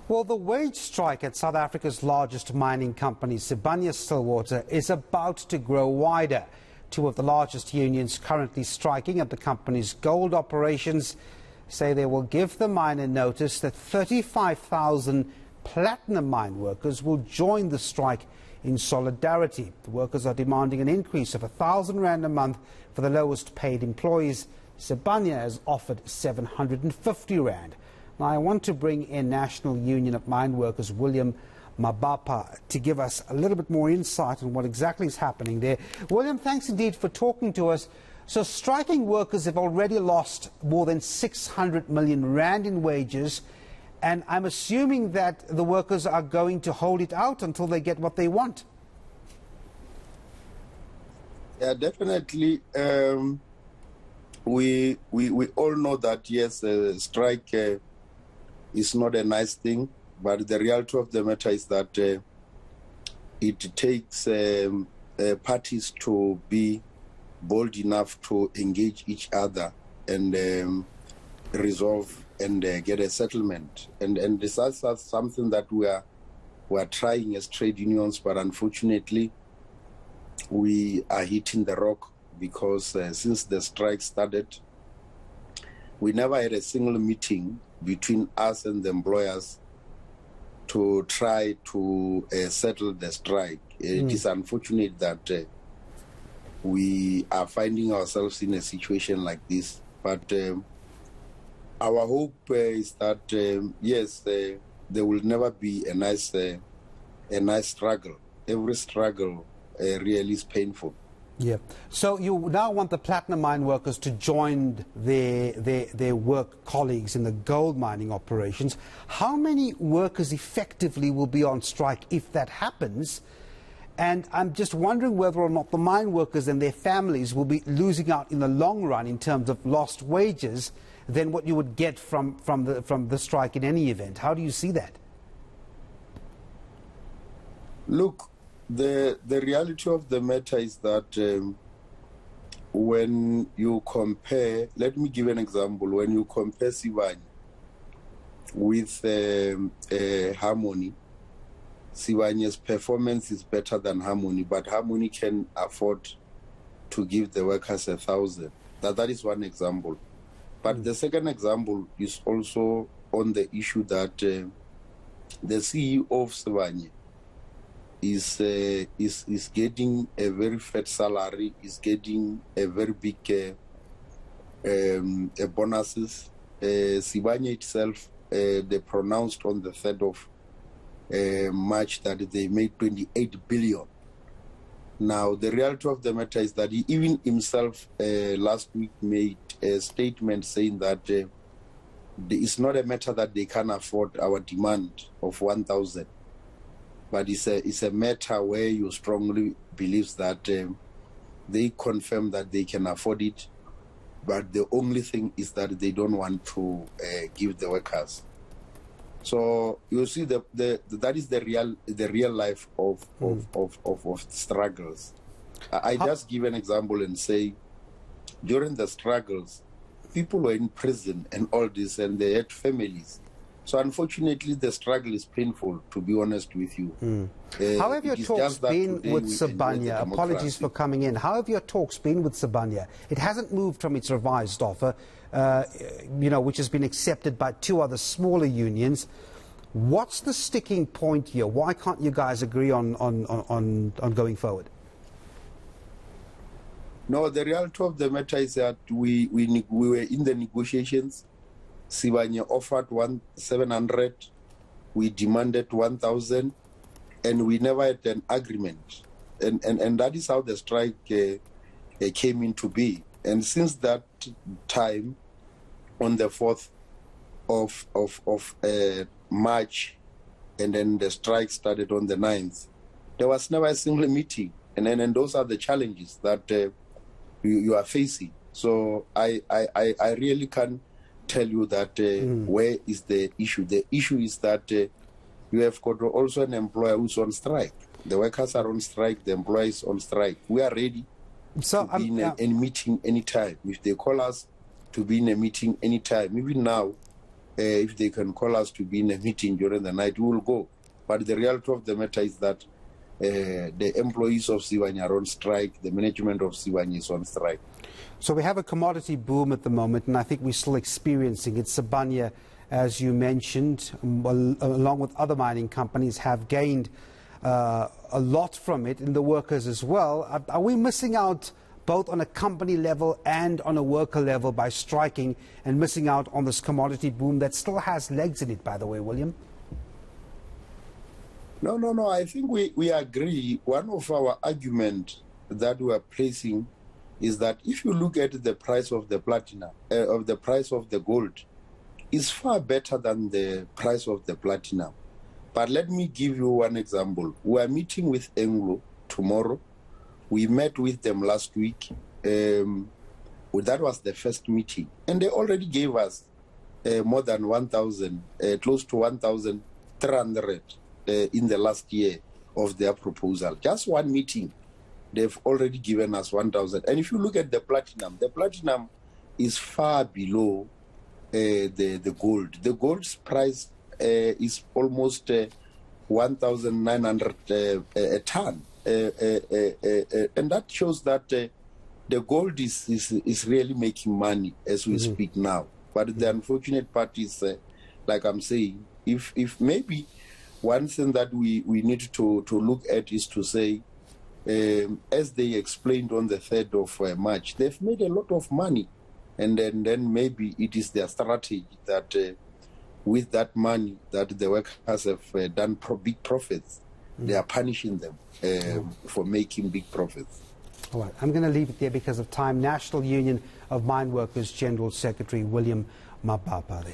Well, the wage strike at South Africa's largest mining company, Sibanye-Stillwater, is about to grow wider. Two of the largest unions currently striking at the company's gold operations say they will give the mine a notice that 35,000 platinum mine workers will join the strike in solidarity. The workers are demanding an increase of R1,000 a month for the lowest paid employees. Sibanye has offered R750. Now, I want to bring in National Union of Mine Workers, William Mabapa, to give us a little bit more insight on what exactly is happening there. William, thanks indeed for talking to us. So striking workers have already lost more than R600 million in wages, and I'm assuming that the workers are going to hold it out until they get what they want. Yeah, definitely. We all know that, yes, strike is not a nice thing, but the reality of the matter is that it takes parties to be bold enough to engage each other and resolve and get a settlement. And this is something that we are trying as trade unions, but unfortunately we are hitting the rock because since the strike started, we never had a single meeting between us and the employers to try to settle the strike. It is unfortunate that we are finding ourselves in a situation like this. But our hope is that, yes, there will never be a nice struggle. Every struggle really is painful. Yeah. So you now want the platinum mine workers to join their work colleagues in the gold mining operations. How many workers effectively will be on strike if that happens? And I'm just wondering whether or not the mine workers and their families will be losing out in the long run in terms of lost wages than what you would get from the strike in any event. How do you see that? Look, the reality of the matter is that when you compare, let me give an example. When you compare Sibanye with Harmony, Sibanye's performance is better than Harmony, but Harmony can afford to give the workers 1,000. That is one example. But the second example is also on the issue that the CEO of Sibanye is getting a very fat salary, is getting a very big bonuses. Sibanye itself, they pronounced on the 3rd of March that they made 28 billion. Now, the reality of the matter is that he even himself last week made a statement saying that it's not a matter that they can afford our demand of 1,000. But it's a matter where you strongly believe that they confirm that they can afford it, but the only thing is that they don't want to give the workers. So you see that is the real life of struggles. I just give an example and say, during the struggles, people were in prison and all this, and they had families. So unfortunately, the struggle is painful, to be honest with you. How have your talks been with Sibanye? Apologies for coming in. How have your talks been with Sibanye? It hasn't moved from its revised offer, which has been accepted by two other smaller unions. What's the sticking point here? Why can't you guys agree on going forward? No, the reality of the matter is that we were in the negotiations. Sibanye offered 700, we demanded 1,000, and we never had an agreement. And that is how the strike came into being. And since that time, on the 4th of March, and then the strike started on the 9th, there was never a single meeting. And those are the challenges that you are facing. So I really can't tell you that where is the issue. The issue is that you have got also an employer who's on strike. The workers are on strike, the employees on strike. We are ready to be in a meeting anytime. If they call us to be in a meeting anytime, even now, If they can call us to be in a meeting during the night, we will go. But the reality of the matter is that the employees of Sibanye are on strike, the management of Sibanye is on strike. So we have a commodity boom at the moment, and I think we're still experiencing it. Sibanye, as you mentioned, along with other mining companies, have gained a lot from it, and the workers as well. Are we missing out both on a company level and on a worker level by striking and missing out on this commodity boom that still has legs in it, by the way, William? No. I think we agree. One of our arguments that we are placing is that if you look at the price of the platinum, of the price of the gold, is far better than the price of the platinum. But let me give you one example. We are meeting with Anglo tomorrow. We met with them last week. That was the first meeting. And they already gave us more than 1,000, close to 1,300 in the last year of their proposal. Just one meeting, they've already given us 1,000. And if you look at the platinum is far below the gold. The gold's price is almost 1,900 a ton. And that shows that the gold is really making money as we speak now. But the unfortunate part is, like I'm saying, if maybe one thing that we need to look at is to say, as they explained on the 3rd of March, they've made a lot of money. And then maybe it is their strategy that with that money that the workers have done big profits, they are punishing them for making big profits. All right, I'm going to leave it there because of time. National Union of Mine Workers General Secretary William Mabapa there.